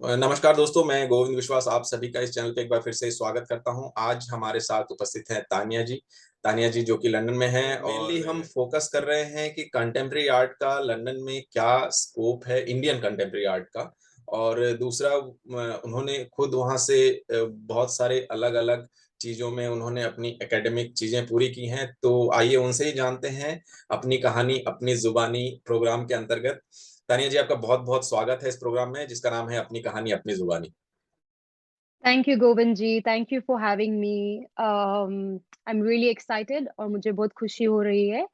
नमस्कार दोस्तों, मैं गोविंद विश्वास आप सभी का इस चैनल पे एक बार फिर से स्वागत करता हूँ। आज हमारे साथ उपस्थित हैं तानिया जी जो कि लंदन में हैं। मेनली हम फोकस कर रहे हैं कि कंटेम्प्रेरी आर्ट का लंदन में क्या स्कोप है, इंडियन कंटेम्प्रेरी आर्ट का। और दूसरा, उन्होंने खुद वहाँ से बहुत सारे अलग-अलग चीज़ों में उन्होंने अपनी एकेडमिक चीज़ें पूरी की हैं। तो आइए उनसे ही जानते हैं अपनी कहानी, अपनी ज़ुबानी प्रोग्राम के अंतर्गत। तानिया जी, आपका बहुत-बहुत स्वागत है इस प्रोग्राम में जिसका नाम है अपनी कहानी अपनी जुबानी। Thank you Govind ji, thank you for having me. I am really excited और मुझे बहुत खुशी हो रही है।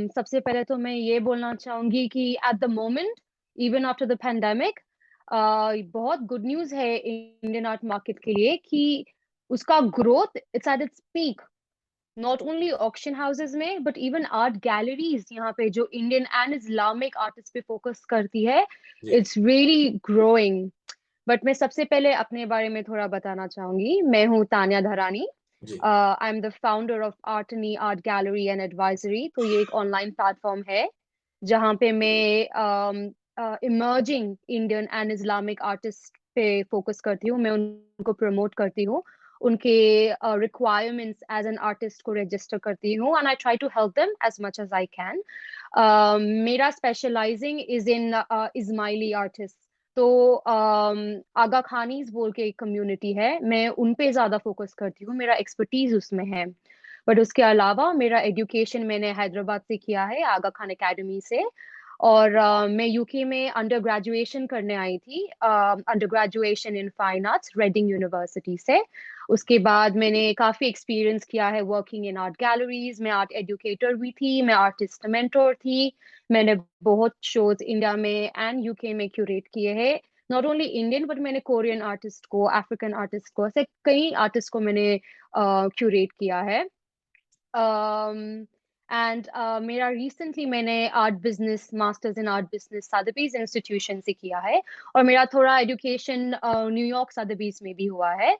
सबसे पहले तो मैं ये बोलना चाहूँगी कि eight the moment, even after the pandemic, बहुत गुड न्यूज़ है इंडियन आर्ट मार्केट के लिए कि उसका growth it's at its peak. Not only auction houses में बट इवन आर्ट गैलरीज यहाँ पे जो इंडियन एंड इस्लामिक आर्टिस्ट पे फोकस करती है, जी, इट्स रियली ग्रोइंग। बट मैं सबसे पहले अपने बारे में थोड़ा बताना चाहूंगी। मैं हूँ तान्या धरानी। जी, I am the founder of Artnee art gallery and advisory. तो ये एक ऑनलाइन प्लेटफॉर्म है जहाँ पे मैं emerging Indian and Islamic artist पे फोकस करती हूँ। मैं उनको प्रमोट करती हूँ, उनके रिक्वायरमेंट्स एज एन आर्टिस्ट को रजिस्टर करती हूँ and I try to help them as much as I can. मेरा specialising is in Ismaili artist. तो आगा खानीज बोल के एक कम्युनिटी है, मैं उन पे ज्यादा फोकस करती हूँ, मेरा एक्सपर्टीज उसमें है। बट उसके अलावा मेरा एजुकेशन मैंने हैदराबाद से किया है, आगा खान एकेडमी से। और मैं यूके में अंडर ग्रेजुएशन करने आई थी, under graduation in fine arts Reading university से। उसके बाद मैंने काफी एक्सपीरियंस किया है वर्किंग इन आर्ट गैलरीज। मैं आर्ट एजुकेटर भी थी, मैं आर्टिस्ट मेंटोर थी। मैंने बहुत शोज इंडिया में एंड यूके में क्यूरेट किए हैं। नॉट ओनली इंडियन बट मैंने कोरियन आर्टिस्ट को, अफ्रीकन आर्टिस्ट को, ऐसे कई आर्टिस्ट को मैंने क्यूरेट किया है। एंड मेरा रिसेंटली मैंने art business masters in art business Sotheby's institution से किया है। और मेरा थोड़ा एजुकेशन न्यूयॉर्क सादबीज में भी हुआ है।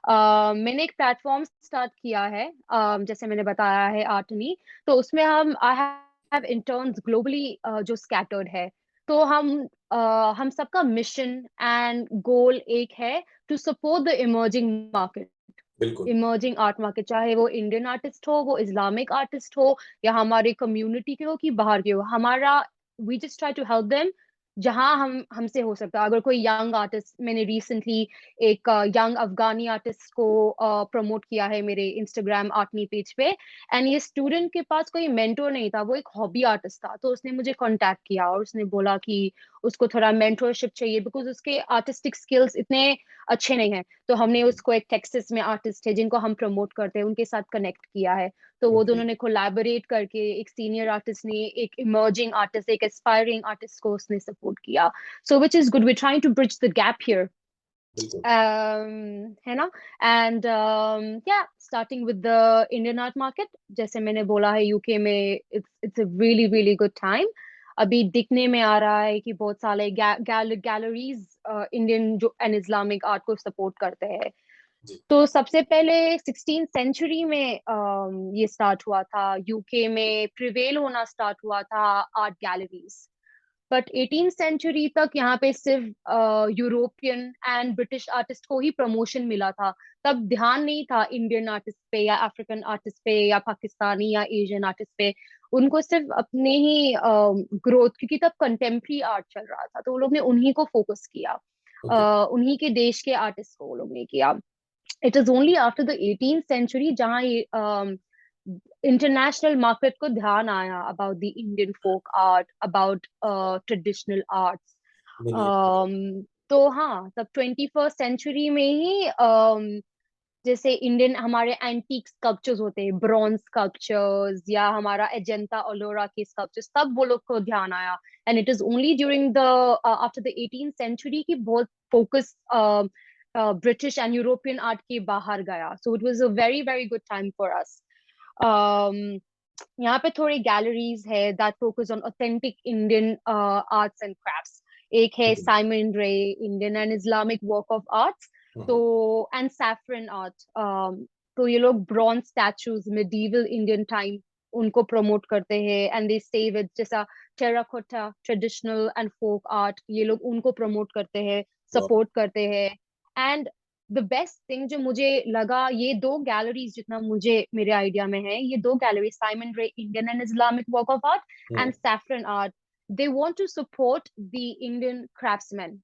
मैंने एक प्लेटफॉर्म स्टार्ट किया है, जैसे मैंने बताया है आर्टनी। तो उसमें हम आई हैव इंटर्न्स ग्लोबली जो स्कैटर्ड है। तो हम सबका मिशन एंड गोल एक है, to support the emerging market. बिल्कुल। इमर्जिंग आर्ट मार्केट, चाहे वो इंडियन आर्टिस्ट हो, वो इस्लामिक आर्टिस्ट हो, या हमारे कम्युनिटी के हो कि बाहर के हो। हमारा we just try to help them जहां हम हमसे हो सकता है। अगर कोई यंग आर्टिस्ट, मैंने रिसेंटली एक यंग अफगानी आर्टिस्ट को प्रमोट किया है मेरे इंस्टाग्राम आर्टनी पेज पे। एंड ये स्टूडेंट के पास कोई मेंटोर नहीं था, वो एक हॉबी आर्टिस्ट था। तो उसने मुझे कांटेक्ट किया और उसने बोला कि उसको थोड़ा मेंटोरशिप चाहिए बिकॉज उसके आर्टिस्टिक स्किल्स इतने अच्छे नहीं है। तो हमने उसको, एक टेक्सास में आर्टिस्ट है जिनको हम प्रमोट करते हैं, उनके साथ कनेक्ट किया है। तो वो जी, दोनों ने कोलैबोरेट करके, एक सीनियर आर्टिस्ट ने एक इमर्जिंग आर्टिस्ट, एक एस्पायरिंग आर्टिस्ट को उसने सपोर्ट किया। So which is good, we trying to bridge the gap here. बिल्कुल। है ना। And yeah starting with the Indian art market, जैसे मैंने बोला है यूके में it's a really really good time. अभी दिखने में आ रहा है कि बहुत सारे गैलरीज इंडियन जो एंड इस्लामिक आर्ट को सपोर्ट करते हैं। जी, तो सबसे पहले 16th सेंचुरी में ये स्टार्ट हुआ था, यूके में प्रिवेल होना स्टार्ट हुआ था art galleries. But 18th century तक यहाँ पे सिर्फ यूरोपियन एंड ब्रिटिश आर्टिस्ट को ही प्रमोशन मिला था। तब ध्यान नहीं था इंडियन आर्टिस्ट पे या अफ्रीकन आर्टिस्ट पे या पाकिस्तानी या एशियन आर्टिस्ट पे। उनको सिर्फ अपने ही ग्रोथ, क्योंकि तब कंटेम्प्रेरी आर्ट चल रहा था तो वो लोग ने उन्हीं को फोकस किया। ओके, उन्हीं के देश के आर्टिस्ट को वो लोग ने किया। It is only after the 18th century जहाँ ये इंटरनेशनल मार्केट को ध्यान आया about the Indian folk art, about traditional arts. नहीं, तो हाँ, तब 21st सेंचुरी में ही जैसे इंडियन हमारे एंटीक स्कल्पचर्स होते हैं, ब्रॉन्ज स्कल्पचर्स या हमारा एजेंटा ओलोरा के स्कल्पचर्स, तब वो लोग को ध्यान आया। And it is only during the after the 18th century की बहुत focus British and European art के बाहर गया। So it was a very very good time for us. यहाँ पे थोड़ी गैलरीज है that focus on authentic Indian arts and crafts. एक है जी, Simon Ray, Indian and Islamic work of arts. तो हाँ, एंड सैफरन आर्ट। तो ये लोग bronze statues medieval Indian time उनको प्रमोट करते हैं एंड दे से विद जैसा terracotta traditional and folk art, ये लोग उनको प्रमोट करते हैं। सपोर्ट करते हैं। एंड द बेस्ट थिंग जो मुझे लगा, ये दो गैलरीज जितना मुझे मेरे आइडिया में है, ये दो gallery, Simon Ray Indian and Islamic work of art and Saffron Art, they want to support the Indian craftsman.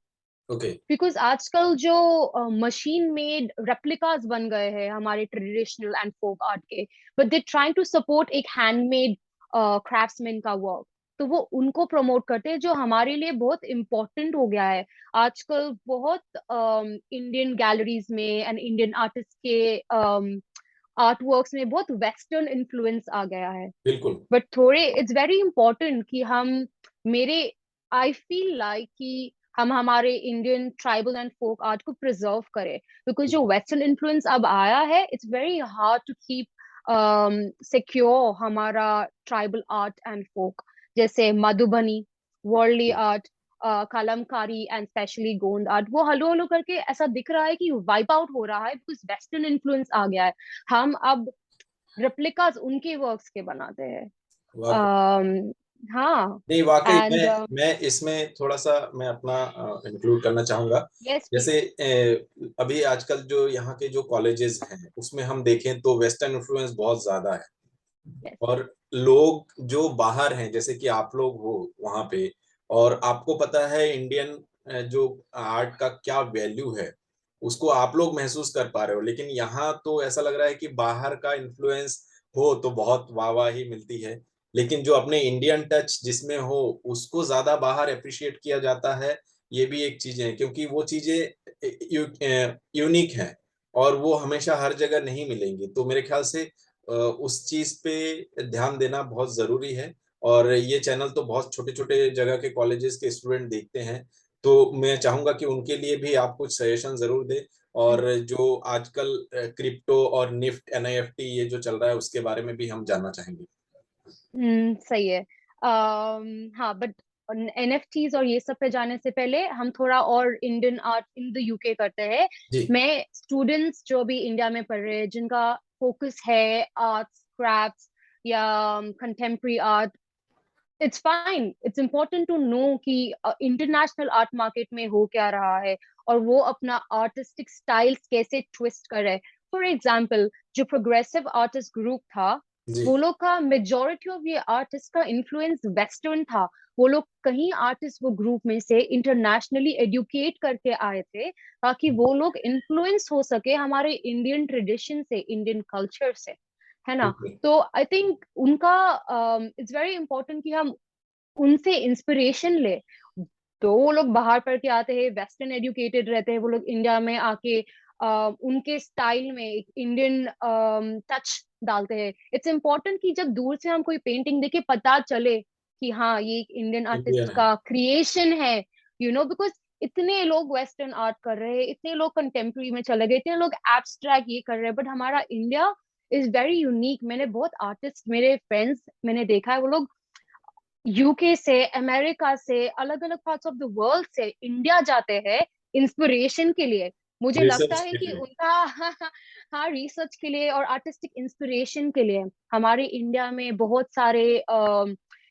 Okay. Because आजकल जो मशीन मेड रेप्लिकास बन गए हैं हमारे ट्रेडिशनल एंड फोक आर्ट के, but they trying to support एक handmade craftsman का work, तो वो उनको प्रमोट करते हैं, जो हमारे लिए बहुत इम्पोर्टेंट हो गया है आजकल। बहुत इंडियन गैलरीज में एंड इंडियन आर्टिस्ट के आर्ट वर्क्स में बहुत वेस्टर्न इन्फ्लुएंस आ गया है। बिल्कुल। बट थोड़े इट्स वेरी इंपॉर्टेंट कि हम, मेरे आई फील लाइक कि हम हमारे Indian tribal and folk art को प्रिजर्व करें, बिकॉज जो वेस्टर्न इन्फ्लुएंस अब आया है, it's very hard to keep secure हमारा ट्राइबल आर्ट एंड फोक, जैसे Madhubani, Warli art, Kalamkari and specially Gond art, वो हलो हलो करके ऐसा दिख रहा है कि वाइप आउट हो रहा है, बिकॉज वेस्टर्न इन्फ्लुएंस आ गया है। हम अब रेप्लिकास उनके वर्क्स के बनाते हैं। वाकई। हाँ। नहीं, वाकई एंड मैं इसमें थोड़ा सा मैं अपना इंक्लूड करना चाहूंगा। यस जैसे प्लीज। अभी आजकल जो यहाँ के जो कॉलेजेस हैं उसमें हम देखें तो वेस्टर्न इन्फ्लुएंस बहुत ज्यादा है। यस। और लोग जो बाहर हैं, जैसे कि आप लोग हो वहां पे, और आपको पता है इंडियन जो आर्ट का क्या वैल्यू है, उसको आप लोग महसूस कर पा रहे हो। लेकिन यहाँ तो ऐसा लग रहा है कि बाहर का इन्फ्लुएंस हो तो बहुत वाहवाही मिलती है, लेकिन जो अपने इंडियन टच जिसमें हो उसको ज्यादा बाहर अप्रिशिएट किया जाता है। ये भी एक चीज है, क्योंकि वो चीजें यूनिक हैं और वो हमेशा हर जगह नहीं मिलेंगी। तो मेरे ख्याल से उस चीज पे ध्यान देना बहुत जरूरी है। और ये चैनल तो बहुत छोटे छोटे जगह के कॉलेजेस के स्टूडेंट देखते हैं, तो मैं चाहूंगा कि उनके लिए भी आप कुछ सजेशन जरूर दें। और जो आजकल क्रिप्टो और निफ्ट एनआईएफटी ये जो चल रहा है उसके बारे में भी हम जानना चाहेंगे। सही है। हाँ, बट एनएफटीज और ये सब पे जाने से पहले हम थोड़ा और Indian art in the UK करते हैं। जी। मैं स्टूडेंट्स जो भी इंडिया में पढ़ रहे हैं, जिनका फोकस है आर्ट्स, क्राफ्ट्स या contemporary art, it's fine, it's important to know कि इंटरनेशनल आर्ट मार्केट में हो क्या रहा है, और वो अपना आर्टिस्टिक स्टाइल्स कैसे ट्विस्ट कर रहे हैं। फॉर एग्जाम्पल, जो प्रोग्रेसिव आर्टिस्ट ग्रुप था, जी। वो लोग का मेजोरिटी ऑफ ये आर्टिस्ट का इन्फ्लुएंस वेस्टर्न था। वो लोग, कहीं आर्टिस्ट वो ग्रुप में से इंटरनेशनली एडुकेट करके आए थे, ताकि वो लोग इन्फ्लुएंस हो सके हमारे इंडियन ट्रेडिशन से, इंडियन कल्चर से, है ना। बिल्कुल। तो आई थिंक उनका, इट्स वेरी इंपॉर्टेंट कि हम उनसे इंस्पिरेशन ले। तो वो लोग बाहर पढ़ के आते हैं, वेस्टर्न एजुकेटेड रहते हैं, वो लोग इंडिया में आके उनके स्टाइल में एक इंडियन टच डालते हैं। इट्स इम्पोर्टेंट कि जब दूर से हम कोई पेंटिंग देखे, पता चले कि हाँ, ये एक इंडियन इंडियन आर्टिस्ट है। का क्रिएशन है, बिकॉज इतने लोग वेस्टर्न आर्ट कर रहे हैं, इतने लोग कंटेम्प्रेरी में चले गए, इतने लोग एब्स्ट्रैक्ट ये कर रहे हैं, बट हमारा इंडिया इज वेरी यूनिक। मैंने बहुत आर्टिस्ट, मेरे फ्रेंड्स मैंने देखा है, वो लोग यूके से, अमेरिका से, अलग अलग पार्ट्स ऑफ द वर्ल्ड से इंडिया जाते हैं इंस्पिरेशन के लिए। मुझे लगता रिसर्च है के कि लिए। उनका हाँ, रिसर्च के लिए और आर्टिस्टिक इंस्पिरेशन के लिए हमारे इंडिया में बहुत सारे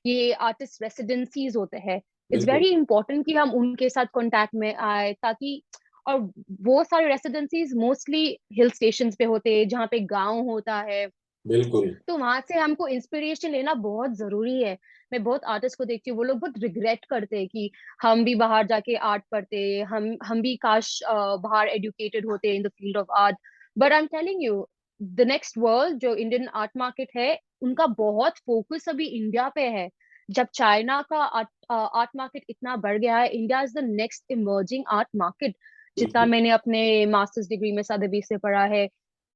ये आर्टिस्ट रेसिडेंसीज होते हैं। इट्स बिल्कुल। वेरी इंपॉर्टेंट कि हम उनके साथ कांटेक्ट में आए, ताकि, और वो सारे रेसिडेंसीज मोस्टली हिल स्टेशंस पे होते हैं, जहाँ पे गांव होता है, बिल्कुल। तो वहां से हमको इंस्पिरेशन लेना बहुत जरूरी है। मैं बहुत आर्टिस्ट को देखती हूँ, वो लोग बहुत रिग्रेट करते हैं कि हम भी बाहर जाके आर्ट पढ़ते, हम भी काश बाहर एडुकेटेड होते in the field of art. But I am telling you, the next world जो इंडियन आर्ट मार्केट है, उनका बहुत फोकस अभी इंडिया पे है। जब चाइना का आर्ट मार्केट इतना बढ़ गया है, India is the next emerging art market. जितना बिल्कुल। मैंने अपने मास्टर्स डिग्री में सदबी से पढ़ा है,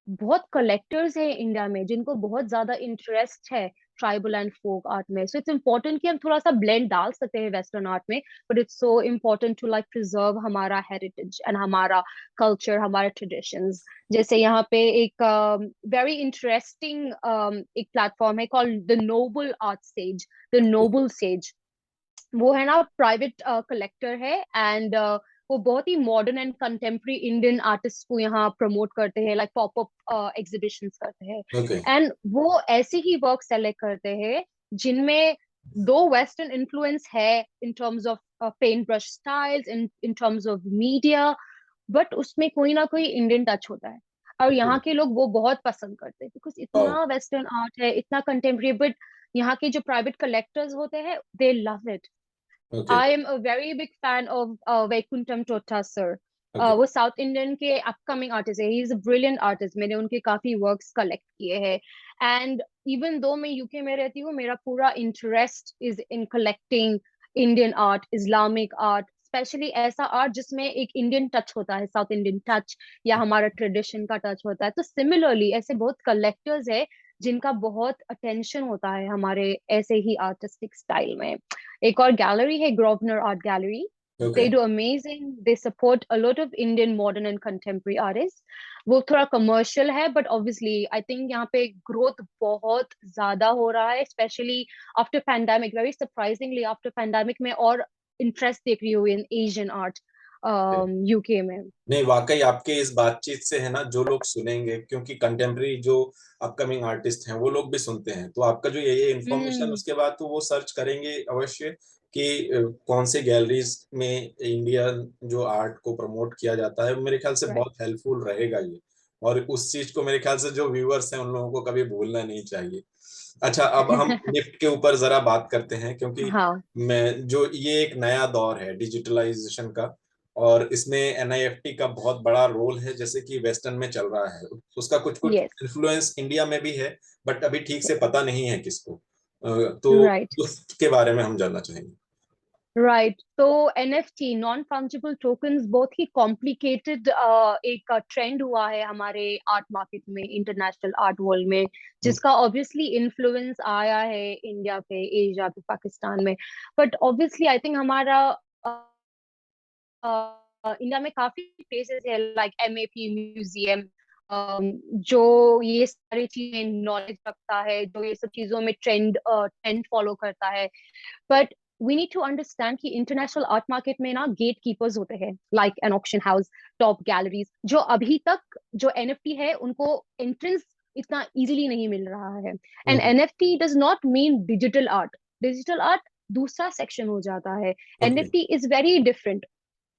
बहुत कलेक्टर्स हैं इंडिया में जिनको बहुत ज्यादा इंटरेस्ट है ट्राइबल एंड फोक आर्ट में। सो इट्स इम्पोर्टेंट कि हम थोड़ा सा ब्लेंड डाल सकते हैं वेस्टर्न आर्ट में, but it's so important to like preserve हमारा हेरिटेज एंड हमारा कल्चर, हमारे ट्रेडिशंस। जैसे यहाँ पे एक वेरी इंटरेस्टिंग एक प्लेटफॉर्म है called the noble art stage, the noble stage. वो है ना, प्राइवेट कलेक्टर है, एंड वो बहुत ही modern and contemporary Indian artist को यहाँ प्रमोट करते हैं, लाइक पॉपअप एग्जीबिशंस करते हैं। ओके। एंड वो ऐसे ही वर्क सेलेक्ट करते हैं जिनमें दो वेस्टर्न इन्फ्लुएंस है in terms of paint brush styles, in terms of media, but उसमें कोई ना कोई इंडियन टच होता है, और ओके। यहाँ के लोग वो बहुत पसंद करते हैं, बिकॉज वाओ। इतना वेस्टर्न आर्ट है, इतना कंटेम्प्रेरी, बट यहाँ के जो प्राइवेट कलेक्टर्स होते हैं they love it. Okay. I am a very big fan of Vaikuntam Thota sir. Okay. वो साउथ इंडियन के अपकमिंग आर्टिस्ट है, he is a brilliant artist, मैंने उनके काफी वर्क्स कलेक्ट किए हैं. एंड इवन दो मैं यूके में रहती हूँ, मेरा पूरा interest is in collecting Indian art, Islamic art, specially ऐसा आर्ट जिसमें एक इंडियन टच होता है, साउथ इंडियन टच, या हमारा ट्रेडिशन का टच होता है. तो सिमिलरली ऐसे बहुत कलेक्टर्स है जिनका बहुत अटेंशन होता है हमारे ऐसे ही आर्टिस्टिक स्टाइल में. एक और गैलरी है, Grosvenor art gallery. They okay. do amazing. They support a lot of Indian modern and contemporary artists. वो थोड़ा कमर्शियल है, बट ऑब्वियसली आई थिंक यहाँ पे ग्रोथ बहुत ज्यादा हो रहा है, specially after pandemic. Very surprisingly after pandemic में और इंटरेस्ट देख रही हूँ इन एशियन आर्ट यूके में. नहीं, वाकई आपके इस बातचीत से है ना, जो लोग सुनेंगे, क्योंकि कंटेम्प्रेरी जो अपकमिंग आर्टिस्ट हैं वो लोग भी सुनते हैं, तो आपका जो ये इन्फॉर्मेशन, हम्म. उसके बाद तो वो सर्च करेंगे अवश्य कि कौन से गैलरीज में इंडिया जो आर्ट को प्रमोट किया जाता है, मेरे ख्याल से राइट. बहुत हेल्पफुल रहेगा ये। और उस चीज को मेरे ख्याल से जो व्यूअर्स हैं उन लोगों को कभी भूलना नहीं चाहिए। अच्छा, अब हम गिफ्ट के ऊपर जरा बात करते हैं, क्योंकि हाँ. मैं जो ये एक नया दौर है डिजिटलाइजेशन का, और इसमें एनआईएफटी का बहुत बड़ा रोल है, जैसे कि वेस्टर्न में चल रहा है, उसका कुछ कुछ यस. इन्फ्लुएंस इंडिया में भी है, बट अभी ठीक से पता नहीं है किसको। तो राइट. उसके बारे में हम जानना चाहेंगे। राइट. तो एनएफटी, नॉन फंजिबल टोकन्स, बहुत ही कॉम्प्लिकेटेड एक ट्रेंड हुआ है हमारे आर्ट मार्केट में, इंटरनेशनल आर्ट वर्ल्ड में, जिसका ऑब्वियसली इन्फ्लुएंस आया है इंडिया पे, एशिया पे, पाकिस्तान में. बट ऑब्वियसली आई थिंक हमारा इंडिया में काफी प्लेसेस है लाइक एमएपी म्यूजियम, जो ये सारी चीजें नॉलेज रखता है, जो ये सब चीजों में ट्रेंड फॉलो करता है. But we need to understand कि इंटरनेशनल आर्ट मार्केट में ना गेट कीपर्स होते हैं, like an auction house, top galleries, जो अभी तक जो एनएफटी है उनको एंट्रेंस इतना इजीली नहीं मिल रहा है. And okay. NFT does not mean digital art. Digital art दूसरा सेक्शन हो जाता है. Okay. NFT is very different.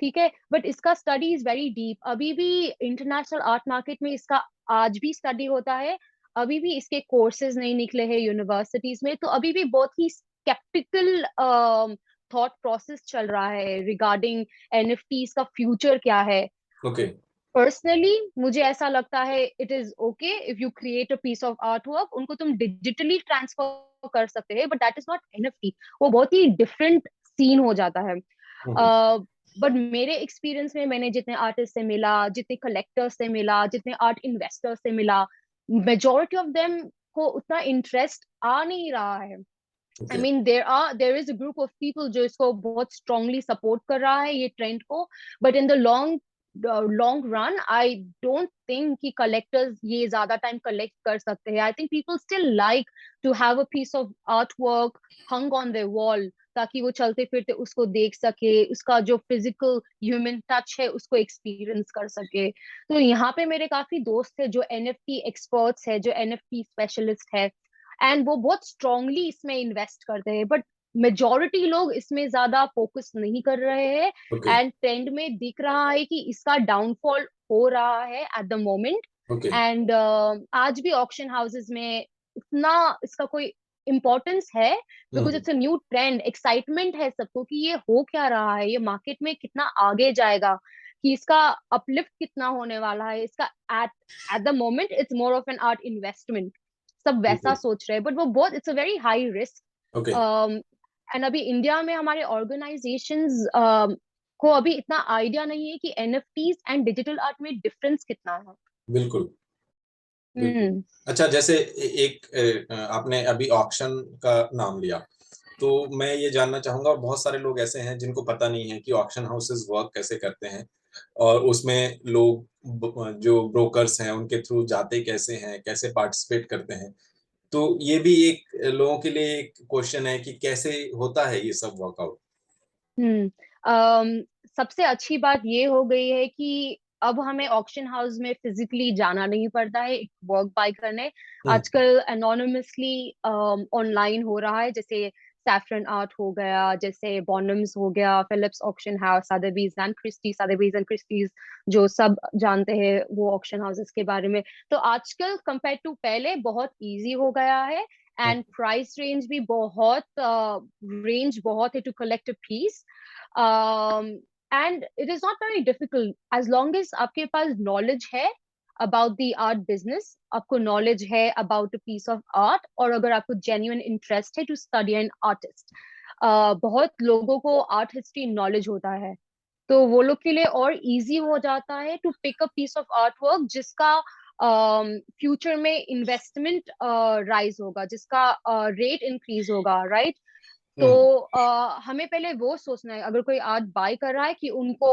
ठीक है, बट इसका स्टडी इज वेरी डीप. अभी भी इंटरनेशनल आर्ट मार्केट में इसका आज भी स्टडी होता है. अभी भी इसके कोर्सेज नहीं निकले हैं यूनिवर्सिटीज में, तो अभी भी बहुत ही स्केप्टिकल थॉट प्रोसेस चल रहा है रिगार्डिंग एनएफटीज का फ्यूचर क्या है. ओके। पर्सनली मुझे ऐसा लगता है it is okay if you create a piece of art work, उनको तुम डिजिटली ट्रांसफर कर सकते हैं, but that is not NFT. वो बहुत ही डिफरेंट सीन हो जाता है. बट मेरे एक्सपीरियंस में मैंने जितने आर्टिस्ट से मिला, जितने कलेक्टर्स से मिला, जितने आर्ट इन्वेस्टर्स से मिला, मेजोरिटी ऑफ देम को उतना इंटरेस्ट आ नहीं रहा है. I okay. Mean there is a group of people जो इसको बहुत स्ट्रांगली सपोर्ट कर रहा है, ये ट्रेंड को. But in the long run I don't think कि कलेक्टर्स ये ज्यादा टाइम कलेक्ट कर सकते हैं. I think people still like to have a piece of art work hung on their wall, ताकि वो चलते फिरते उसको देख सके, उसका जो फिजिकल ह्यूमन टच है उसको एक्सपीरियंस कर सके. तो यहाँ पे मेरे काफी दोस्त है जो एनएफटी एक्सपर्ट्स है, जो एनएफटी स्पेशलिस्ट है, एंड वो बहुत स्ट्रांगली इसमें इन्वेस्ट करते हैं. बट मेजोरिटी लोग इसमें ज्यादा फोकस नहीं कर रहे हैं. ओके। एंड ट्रेंड में दिख रहा है कि इसका डाउनफॉल हो रहा है eight the moment. Okay. And आज भी ऑक्शन हाउसेस में इतना इसका कोई इम्पोर्टेंस है, because hmm. It's a new trend. Excitement है सबको कि ये हो क्या रहा है, ये मार्केट में कितना आगे जाएगा, कि इसका अपलिफ्ट कितना होने वाला है. इसका at at the moment it's more of an art investment. सब वैसा बिल्कुल। सोच रहे हैं, बट वो बहुत, it's a very high risk. Okay. And अभी इंडिया में हमारे ऑर्गेनाइजेशंस को अभी इतना आइडिया नहीं है कि एनएफटीज एंड डिजिटल आर्ट में डिफरेंस कितना है. बिल्कुल। बिल्कुल। हम्म. अच्छा, जैसे एक आपने अभी ऑक्शन का नाम लिया, तो मैं ये जानना चाहूंगा, बहुत सारे लोग ऐसे हैं जिनको पता नहीं है कि ऑक्शन हाउसेस वर्क कैसे करते हैं, और उसमें लोग जो ब्रोकर्स हैं उनके थ्रू जाते कैसे हैं, कैसे पार्टिसिपेट करते हैं। तो ये भी एक लोगों के लिए एक क्वेश्चन है कि कैसे होता है ये सब वर्कआउट। हम्म. सबसे अच्छी बात ये हो गई है कि अब हमें ऑक्शन हाउस में फिजिकली जाना नहीं पड़ता है वर्क बाय करने. हम्म। आजकल एनोनिमसली ऑनलाइन हो रहा है. जैसे सैफरन आर्ट हो गया, जैसे बॉनम्स हो गया, Phillips auction house, Sotheby's and Christie's, जो सब जानते हैं वो ऑक्शन हाउसेस के बारे में। तो आजकल कंपेयर टू पहले बहुत इजी हो गया है, एंड प्राइस रेंज भी बहुत रेंज बहुत है to collect a piece. And it is not very difficult as long as आपके पास नॉलेज है अबाउट द आर्ट बिजनेस, आपको नॉलेज है about a piece of art, और अगर आपको जेन्युइन इंटरेस्ट है टू स्टडी एन आर्टिस्ट। बहुत लोगों को आर्ट हिस्ट्री नॉलेज होता है, तो वो लोग के लिए और इजी हो जाता है to pick a piece of art work जिसका फ्यूचर में इन्वेस्टमेंट राइज होगा, जिसका रेट इंक्रीज होगा, राइट? तो हमें पहले वो सोचना है, अगर कोई आर्ट बाय कर रहा है कि उनको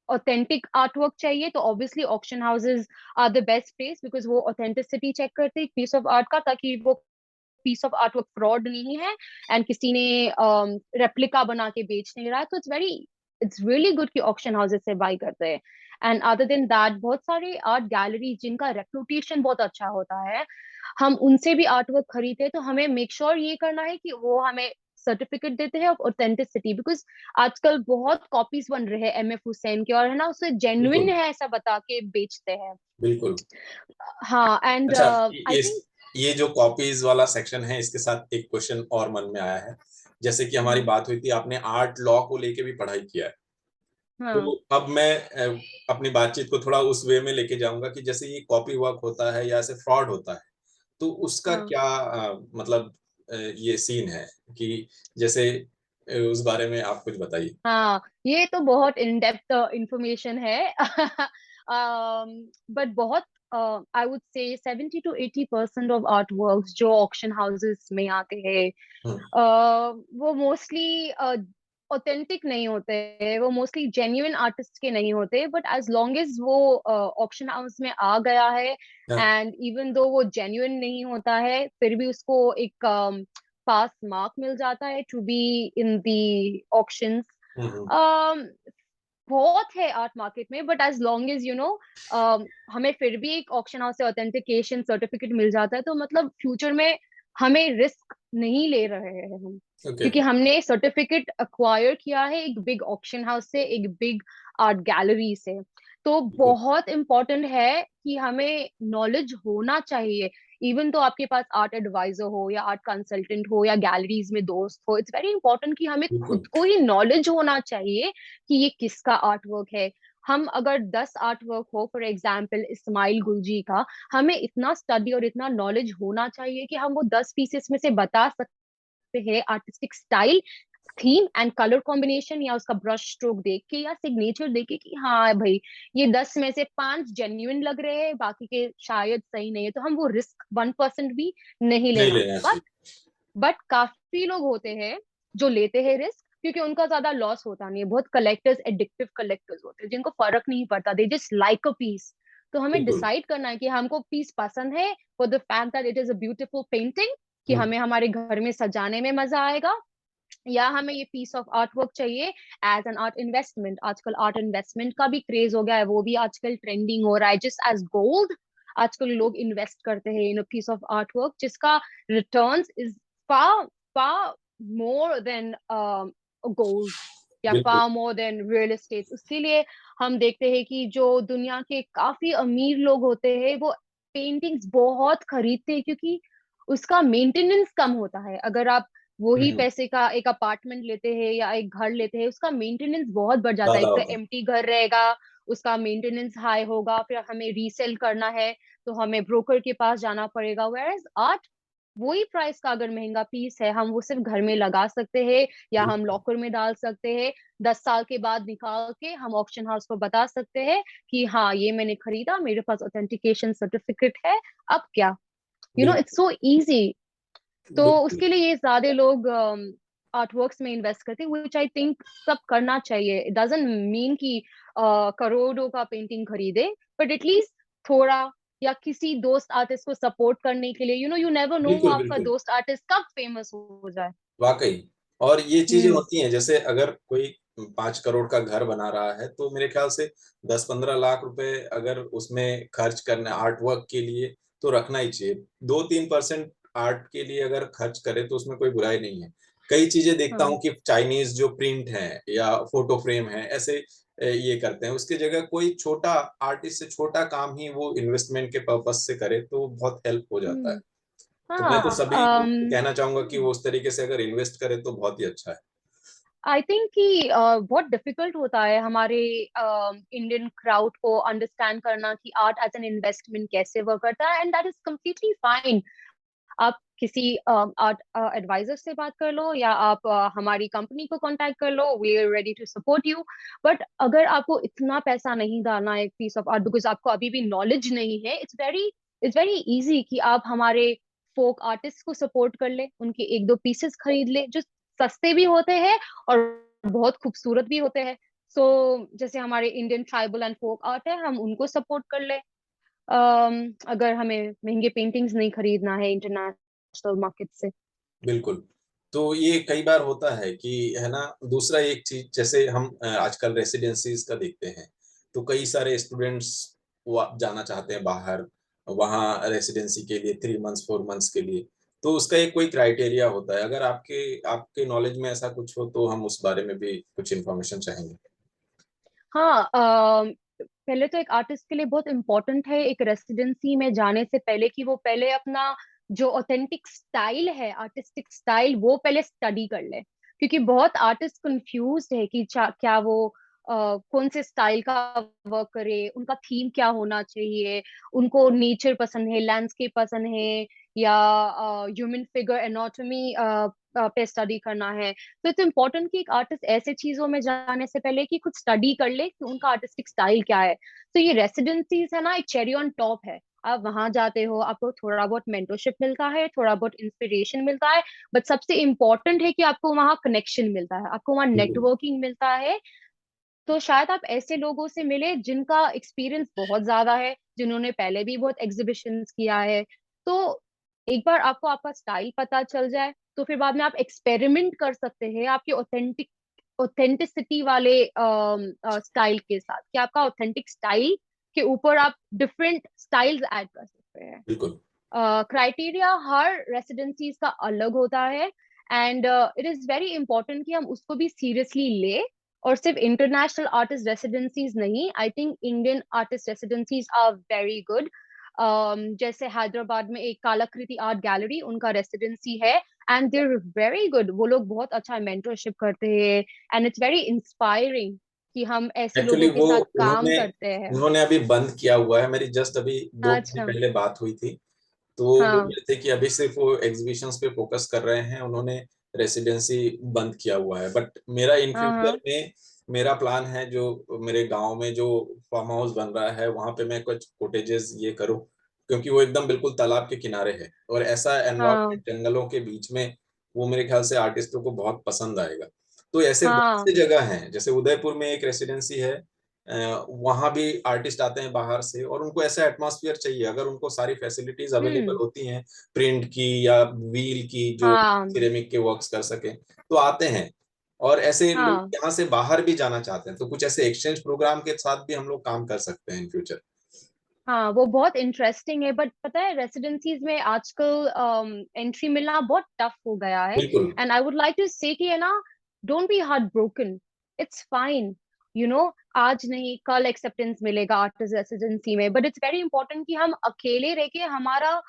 ऑथेंटिक आर्ट वर्क चाहिए, तो obviously auction houses are the best place, because वो ऑथेंटिसिटी चेक करते हैं पीस ऑफ आर्ट का, ताकि वो piece of art work fraud नहीं है एंड किसी ने रेप्लिका बना के बेच नहीं रहा है। तो इट्स रियली गुड कि ऑक्शन हाउसेज से बाय करते हैं। एंड अदर देन दैट, बहुत सारे आर्ट गैलरी जिनका रेपुटेशन बहुत अच्छा होता है, हम उनसे भी आर्ट वर्क खरीदते हैं, तो हमें मेक श्योर ये करना है कि वो हमें सर्टिफिकेट देते हैं ऑफ ऑथेंटिसिटी, बिकॉज आजकल बहुत कॉपीज बन रहे हैं एम एफ हुसैन के, और है ना, उसे जेन्युइन बिल्कुल है ऐसा बता के बेचते हैं। बिल्कुल। हाँ, एंड अच्छा, आई थिंक ये जो कॉपीज वाला सेक्शन है, इसके साथ एक क्वेश्चन और मन में आया है। जैसे कि हमारी बात हुई थी, आपने आर्ट लॉ को लेके भी पढ़ाई किया है, हाँ तो अब मैं अपनी बातचीत को थोड़ा उस वे में लेके जाऊंगा कि जैसे ये कॉपी वर्क होता है या ऐसे फ्रॉड होता है, तो उसका हाँ क्या मतलब ये सीन है कि जैसे उस बारे में आप कुछ बताइए। हाँ, ये तो बहुत इन डेप्थ इंफॉर्मेशन है। बट बहुत I would say 70 to 80% of art works जो ऑक्शन हाउसेस में आते हैं, हम्म, वो मोस्टली ऑथेंटिक नहीं होते हैं, वो मोस्टली जेन्युइन आर्टिस्ट के नहीं होते, बट एज लॉन्ग एज वो ऑक्शन हाउस में आ गया है, हाँ, एंड इवन दो वो जेन्युइन नहीं होता है, फिर भी उसको एक पास मार्क मिल जाता है to be in the auctions. Hmm, बहुत है आर्ट मार्केट में, बट एज लॉन्ग एज हमें फिर भी एक ऑक्शन हाउस से ऑथेंटिकेशन सर्टिफिकेट मिल जाता है, तो मतलब फ्यूचर में हमें रिस्क नहीं ले रहे हैं हम, ओके, क्योंकि हमने सर्टिफिकेट अक्वायर किया है एक बिग ऑक्शन हाउस से, एक बिग आर्ट गैलरी से। तो बिल्कुल बहुत इम्पोर्टेंट है कि हमें नॉलेज होना चाहिए, इवन तो आपके पास आर्ट एडवाइजर हो या आर्ट कंसल्टेंट हो या गैलरीज में दोस्त हो, इट्स वेरी इंपॉर्टेंट कि हमें बिल्कुल खुद को ही नॉलेज होना चाहिए कि ये किसका आर्ट वर्क है। हम अगर 10 आर्ट वर्क हो, फॉर एग्जाम्पल इस्माइल गुलजी का, हमें इतना स्टडी और इतना नॉलेज होना चाहिए कि हम वो 10 पीसेस में से बता सकते हैं artistic style, theme and colour combination, या उसका ब्रश स्ट्रोक देख के या सिग्नेचर देख के कि हाँ भाई, ये 10 में से 5 जेन्युइन लग रहे हैं, बाकी के शायद सही नहीं है, तो हम वो रिस्क 1% भी नहीं नहीं लेना। लेना बट चाहिए। काफी लोग होते हैं जो लेते हैं रिस्क, क्योंकि उनका ज्यादा लॉस होता नहीं है। बहुत कलेक्टर्स, एडिक्टिव कलेक्टर्स होते हैं जिनको फर्क नहीं पड़ता, they just like a piece. तो हमें बिल्कुल। डिसाइड करना है कि हमको पीस पसंद है for the fact that it is a beautiful painting, कि हम्म, हमें हमारे घर में सजाने में मजा आएगा, या हमें ये पीस ऑफ आर्ट वर्क चाहिए एज एन आर्ट इन्वेस्टमेंट। आजकल आर्ट इन्वेस्टमेंट का भी क्रेज हो गया है, वो भी आजकल ट्रेंडिंग हो रहा है, जस्ट एज गोल्ड। आजकल लोग इन्वेस्ट करते हैं in a piece of art work जिसका returns is far far more than gold, या बिल्कुल far more than real estate। उसके लिए हम देखते हैं कि जो दुनिया के काफी अमीर लोग होते हैं वो पेंटिंग्स बहुत खरीदते हैं, क्योंकि उसका मेंटेनेंस कम होता है। अगर आप वही हम्म, पैसे का एक अपार्टमेंट लेते हैं या एक घर लेते हैं, उसका मेंटेनेंस बहुत बढ़ जाता है। ज्यादा एक तो होता है। एम्प्टी घर रहेगा, उसका मेंटेनेंस हाई होगा, फिर हमें रीसेल करना है तो हमें ब्रोकर के पास जाना पड़ेगा। वेयर आर्ट, वही प्राइस का अगर महंगा पीस है, हम वो सिर्फ घर में लगा सकते हैं या हम बिल्कुल लॉकर में डाल सकते हैं। 10 साल के बाद निकाल के हम ऑक्शन हाउस को बता सकते हैं कि हाँ, ये मैंने खरीदा, मेरे पास ऑथेंटिकेशन सर्टिफिकेट है। अब क्या, इट्स बिल्कुल सो इजी। तो बिल्कुल उसके लिए ये ज्यादा लोग आर्ट वर्क्स में इन्वेस्ट करते हैं, विच आई थिंक सब करना चाहिए। इट डजंट मीन कि करोड़ों का पेंटिंग खरीदे, बट एटलीस्ट थोड़ा, या किसी दोस्त आर्टिस्ट को सपोर्ट करने के लिए, यू नेवर नो बिल्कुल आपका बिल्कुल दोस्त आर्टिस्ट कब फेमस हो जाए। वाकई। और ये चीजें हम्म। होती हैं, जैसे अगर कोई 5 करोड़ का घर बना रहा है, तो मेरे ख्याल से 10-15 लाख रुपए अगर उसमें खर्च करना आर्ट वर्क के लिए, तो रखना ही चाहिए। 2-3% आर्ट के लिए अगर खर्च करे तो उसमें कोई बुराई नहीं है। कई चीजें देखता हाँ। हूँ कि चाइनीज जो प्रिंट है या फोटो फ्रेम है, ऐसे ये करते हैं। उसकी जगह कोई छोटा आर्टिस्ट से छोटा काम ही वो इन्वेस्टमेंट के पर्पज से करे तो बहुत हेल्प हो जाता है। हम्म। तो मैं तो हाँ। सभी को कहना चाहूंगा कि वो उस तरीके से अगर इन्वेस्ट करे तो बहुत ही अच्छा है। आई थिंक कि बहुत डिफिकल्ट होता है हमारे इंडियन क्राउड को अंडरस्टैंड करना कि आर्ट एज एन इन्वेस्टमेंट कैसे वर्क करता है, and that is completely fine. आप किसी आर्ट एडवाइजर से बात कर लो, या आप हमारी कंपनी को कांटेक्ट कर लो, we are ready to support you. But अगर आपको इतना पैसा नहीं डालना है एक पीस ऑफ आर्ट, बिकॉज आपको अभी भी नॉलेज नहीं है, इट्स वेरी इजी कि आप हमारे फोक आर्टिस्ट को सपोर्ट कर ले, उनके एक दो पीसेस खरीद ले जो सस्ते भी होते हैं और बहुत खूबसूरत भी होते हैं। सो जैसे हमारे Indian tribal and folk art है, हम उनको सपोर्ट कर ले। अगर हमें महंगे पेंटिंग्स नहीं खरीदना है इंटरनेशनल मार्केट से। बिल्कुल। तो ये कई बार होता है कि, है ना, दूसरा एक चीज जैसे हम आजकल रेसिडेंसीज का देखते हैं, तो कई सारे स्टूडेंट्स वो जाना चाहते हैं बाहर, वहाँ रेसिडेंसी के लिए 3 मंथ्स 4 मंथ्स के लिए। तो उसका एक कोई क्राइटेरिया होता है, अगर आपके आपके नॉलेज में ऐसा कुछ हो तो हम उस बारे में भी कुछ इन्फॉर्मेशन चाहेंगे। हाँ। पहले तो एक आर्टिस्ट के लिए बहुत इम्पोर्टेंट है एक रेसिडेंसी में जाने से पहले कि वो पहले अपना जो ऑथेंटिक स्टाइल है, आर्टिस्टिक स्टाइल, वो पहले स्टडी कर ले। क्योंकि बहुत आर्टिस्ट कंफ्यूज है कि क्या वो कौन से स्टाइल का वर्क करे, उनका थीम क्या होना चाहिए, उनको नेचर पसंद है, लैंडस्केप पसंद है, या ह्यूमन फिगर एनाटॉमी पे स्टडी करना है। तो इट्स इम्पोर्टेंट कि एक आर्टिस्ट ऐसे चीजों में जाने से पहले कि कुछ स्टडी कर ले कि उनका आर्टिस्टिक स्टाइल क्या है। तो ये रेसिडेंसीज है ना, एक चेरी ऑन टॉप है। आप वहां जाते हो, आपको थोड़ा बहुत मेंटरशिप मिलता है, थोड़ा बहुत इंस्पिरेशन मिलता है, बट सबसे इम्पोर्टेंट है कि आपको वहाँ कनेक्शन मिलता है, आपको वहाँ बिल्कुल। नेटवर्किंग मिलता है। तो शायद आप ऐसे लोगों से मिले जिनका एक्सपीरियंस बहुत ज्यादा है, जिन्होंने पहले भी बहुत एग्जीबिशंस किया है। तो एक बार आपको आपका स्टाइल पता चल जाए, तो फिर बाद में आप एक्सपेरिमेंट कर सकते हैं आपके ऑथेंटिसिटी वाले स्टाइल के साथ, कि आपका ऑथेंटिक स्टाइल के ऊपर आप डिफरेंट स्टाइल्स ऐड कर सकते हैं। बिल्कुल। क्राइटेरिया हर रेसिडेंसीज का अलग होता है, and it is very important कि हम उसको भी सीरियसली ले। और सिर्फ इंटरनेशनल आर्टिस्ट रेसिडेंसीज नहीं, I think Indian artist residencies are very good. जैसे हैदराबाद में एक कालाकृति आर्ट गैलरी, उनका रेसिडेंसी है, and they are very good. वो लोग बहुत अच्छा मेंटरशिप करते हैं, एंड इट्स वेरी इंस्पायरिंग कि हम ऐसे एक्चुअली लोगों के वो साथ काम उन्होंने करते हैं। उन्होंने अभी बंद किया हुआ है, मेरी जस्ट अभी 2 महीने अच्छा। पहले बात हुई थी। तो वो बोल हाँ। रहे थे कि अभी सिर्फ वो एग्जीबिशंस पे फोकस कर रहे हैं, उन्होंने रेसिडेंसी बंद किया हुआ है। बट मेरा इन हाँ। फ्यूचर हाँ। में मेरा प्लान है, जो मेरे गांव में जो फार्म हाउस बन रहा है वहां पे मैं कुछ कोटेजेस ये करूं, क्योंकि वो एकदम बिल्कुल तालाब के किनारे है और ऐसा हाँ। एनवायरनमेंट जंगलों के बीच में, वो मेरे ख्याल से आर्टिस्टों को बहुत पसंद आएगा। तो ऐसे बहुत हाँ। से जगह हैं, जैसे उदयपुर में एक रेसिडेंसी है, वहां भी आर्टिस्ट आते हैं बाहर से और उनको ऐसा एटमॉस्फेयर चाहिए, अगर उनको सारी फैसिलिटीज अवेलेबल हम्म। होती हैं, प्रिंट की या व्हील की, जो हाँ। सिरेमिक के वर्क्स कर सके, तो आते हैं। और ऐसे लोग हाँ। यहाँ से बाहर भी जाना चाहते हैं, तो कुछ ऐसे एक्सचेंज प्रोग्राम के साथ भी हम लोग काम कर सकते हैं इन फ्यूचर। हाँ, वो बहुत इंटरेस्टिंग है, बट पता है रेसिडेंसीज में आजकल एंट्री मिलना बहुत टफ हो गया है। बिल्कुल। And I would like to say कि है ना, don't be heartbroken, it's fine. आज नहीं कल एक्सेप्टेंस मिलेगा आर्टिस्ट रेसिडेंसी में, बट इट्स वेरी इंपॉर्टेंट कि हम अकेले रह के हमारा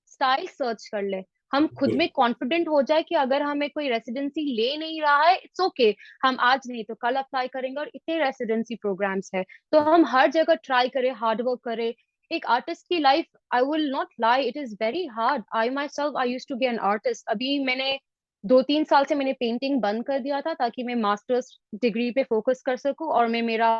स्टाइल सर्च कर ले। हम खुद बिल्कुल। में कॉन्फिडेंट हो जाए कि अगर हमें कोई रेसिडेंसी ले नहीं रहा है, इट्स ओके, हम आज नहीं तो कल अप्लाई करेंगे, और इतने रेसिडेंसी प्रोग्राम्स है। तो हम हर जगह ट्राई करें, हार्ड वर्क करें। एक आर्टिस्ट की life, I will not lie, it is very hard. I myself, I use to be an artist. अभी मैंने 2-3 साल से मैंने पेंटिंग बंद कर दिया था, ताकि मैं मास्टर्स डिग्री पे फोकस कर सकूं, और मैं मेरा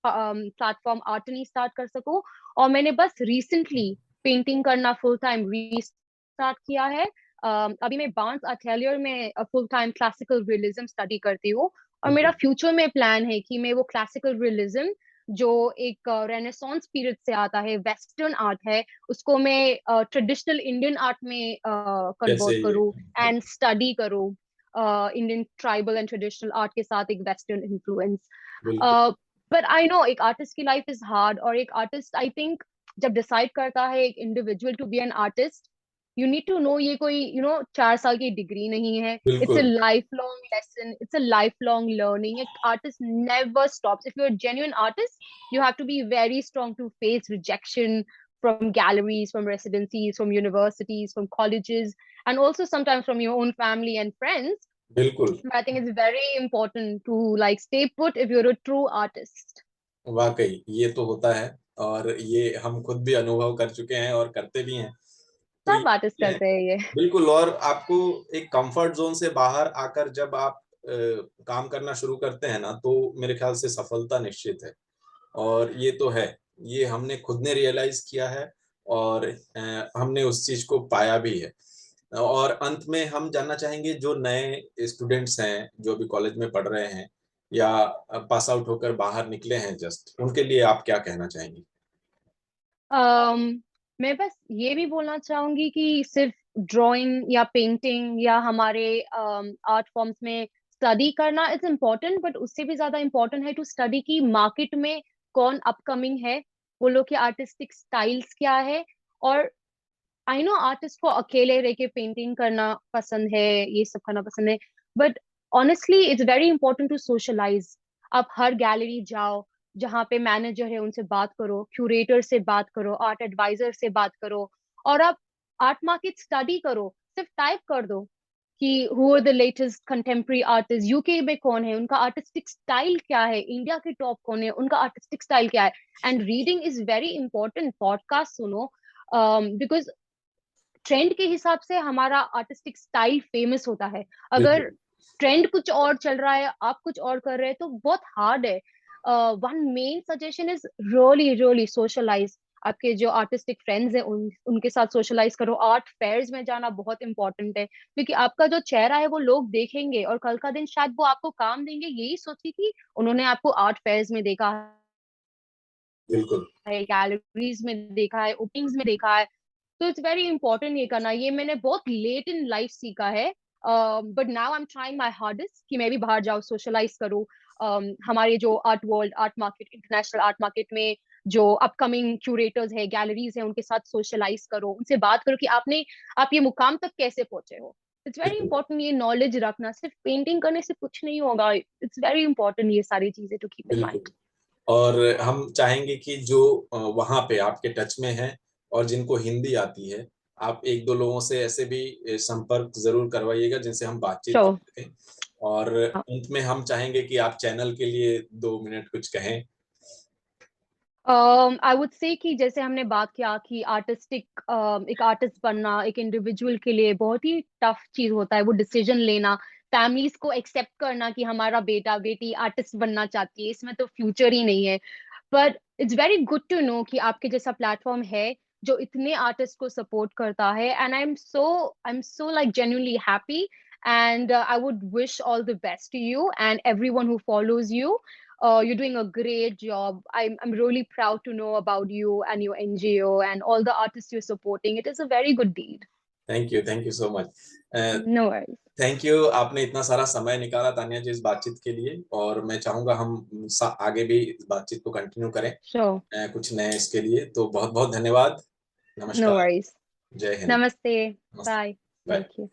प्लेटफॉर्म आर्टनी स्टार्ट कर सकूं। और मैंने बस रिसेंटली पेंटिंग करना फुल टाइम स्टार्ट किया है। अभी मैं बार्न्स अटेलियर में full time classical realism study करती हूँ। और मेरा बिल्कुल। फ्यूचर में प्लान है कि मैं वो क्लासिकल रियलिज्म, जो एक रेनेसांस पीरियड से आता है, वेस्टर्न आर्ट है, उसको मैं ट्रेडिशनल इंडियन आर्ट में कैसे कन्वर्ट ये, करूँ एंड स्टडी करूँ। Indian tribal and traditional art के साथ एक वेस्टर्न इन्फ्लुएंस। बिल्कुल। बट आई नो एक आर्टिस्ट की लाइफ इज हार्ड, और एक आर्टिस्ट आई थिंक जब डिसाइड करता है एक individual to be an artist, you need to know, ये कोई 4 साल की डिग्री नहीं है, इट्स अ बिल्कुल life long lesson, it's a life long learning. एक artist never stops. If you are genuine artist, you have to be very strong to face rejection from galleries, from residencies, from universities, from colleges, and also sometimes from your own family and friends. बिल्कुल। But I think it's very important to like stay put if you're a true artist. वाकई ये तो होता है, और ये हम खुद भी अनुभव कर चुके हैं और करते भी हैं। तो सब आर्टिस्ट ये है, करते हैं ये। बिल्कुल। और आपको एक कंफर्ट जोन से बाहर आकर जब आप काम करना शुरू करते हैं ना, तो मेरे ख्याल से सफलता निश्चित है। और ये तो है, ये हमने खुद ने रियलाइज किया है, और हमने उस चीज को पाया भी है। और अंत में हम जानना चाहेंगे, जो नए स्टूडेंट्स हैं जो भी कॉलेज में पढ़ रहे हैं या पास आउट होकर बाहर निकले हैं जस्ट, उनके लिए आप क्या कहना चाहेंगी? um, मैं बस ये भी बोलना चाहूंगी कि सिर्फ ड्राइंग या पेंटिंग या हमारे आर्ट फॉर्म्स में स्टडी करना इज इम्पोर्टेंट, बट उससे भी ज्यादा इम्पोर्टेंट है टू स्टडी की मार्केट में कौन अपकमिंग है, वो लोग के आर्टिस्टिक स्टाइल्स क्या है। और आई नो आर्टिस्ट को अकेले रह के पेंटिंग करना पसंद है, ये सब करना पसंद है, but honestly it's very important to socialize. आप हर गैलरी जाओ, जहाँ पे मैनेजर है उनसे बात करो, क्यूरेटर से बात करो, आर्ट एडवाइजर से बात करो, और आप आर्ट मार्केट स्टडी करो। सिर्फ टाइप कर दो कि who are the latest contemporary artist, UK में कौन है, उनका आर्टिस्टिक स्टाइल क्या है, इंडिया के टॉप कौन है, उनका आर्टिस्टिक स्टाइल क्या है। And reading is very important, podcast सुनो, बिकॉज ट्रेंड के हिसाब से हमारा आर्टिस्टिक स्टाइल फेमस होता है। अगर बिल्कुल ट्रेंड कुछ और चल रहा है, आप कुछ और कर रहे हैं, तो बहुत हार्ड है। One main suggestion is really really socialize. आपके जो आर्टिस्टिक फ्रेंड्स हैं उनके साथ सोशलाइज करो। आर्ट फेयर्स में जाना बहुत इंपॉर्टेंट है, क्योंकि आपका जो चेहरा है वो लोग देखेंगे, और कल का दिन शायद वो आपको काम देंगे यही सोची कि उन्होंने आपको आर्ट फेयर्स में देखा बिल्कुल है, गैलरीज में देखा है, ओपनिंग्स में देखा है। तो इट्स वेरी इंपॉर्टेंट ये करना। ये मैंने बहुत लेट इन लाइफ सीखा है, but now I am trying my hardest कि मैं भी बाहर जाऊँ, सोशलाइज करूँ। हमारे जो art world, art market, international art market में जो अपकमिंग क्यूरेटर्स है, गैलरीज है, उनके साथ सोशलाइज करो, उनसे बात करो कि आप ये मुकाम तक कैसे पहुंचे हो। इट्स वेरी बिल्कुल इंपॉर्टेंट ये नॉलेज रखना। सिर्फ पेंटिंग करने से कुछ नहीं होगा। इट्स वेरी इंपॉर्टेंट ये सारी चीजें टू कीप इन बिल्कुल। माइंड। और हम चाहेंगे कि जो वहाँ पे आपके टच में हैं और जिनको हिंदी आती है, आप एक दो लोगों से ऐसे भी संपर्क जरूर करवाइएगा जिनसे हम बातचीत कर श्योर। सकें। और अंत में हम चाहेंगे कि आप चैनल के लिए 2 मिनट कुछ कहें। आई वुड से कि जैसे हमने बात किया कि आर्टिस्टिक, एक आर्टिस्ट बनना एक इंडिविजुअल के लिए बहुत ही टफ चीज होता है, वो डिसीजन लेना, फैमिलीज को एक्सेप्ट करना कि हमारा बेटा बेटी आर्टिस्ट बनना चाहती है, इसमें तो फ्यूचर ही नहीं है। But it's very good to know कि आपके जैसा प्लेटफॉर्म है जो इतने आर्टिस्ट को सपोर्ट करता है, and I am so like genuinely happy, and I would wish all the best to you and everyone who follows you. You're doing a great job. I'm really proud to know about you and your NGO and all the artists you're supporting. It is a very good deed. Thank you so much. No worries. Thank you, आपने इतना सारा समय निकाला तानिया जी इस बातचीत के लिए, और मैं चाहूंगा हम आगे भी इस बातचीत को कंटिन्यू करें Sure. कुछ नए इसके लिए। तो बहुत बहुत धन्यवाद। No नमस्कार। worries. जय हिंद। Namaste. नमस्ते। Bye. बाय। Thank you.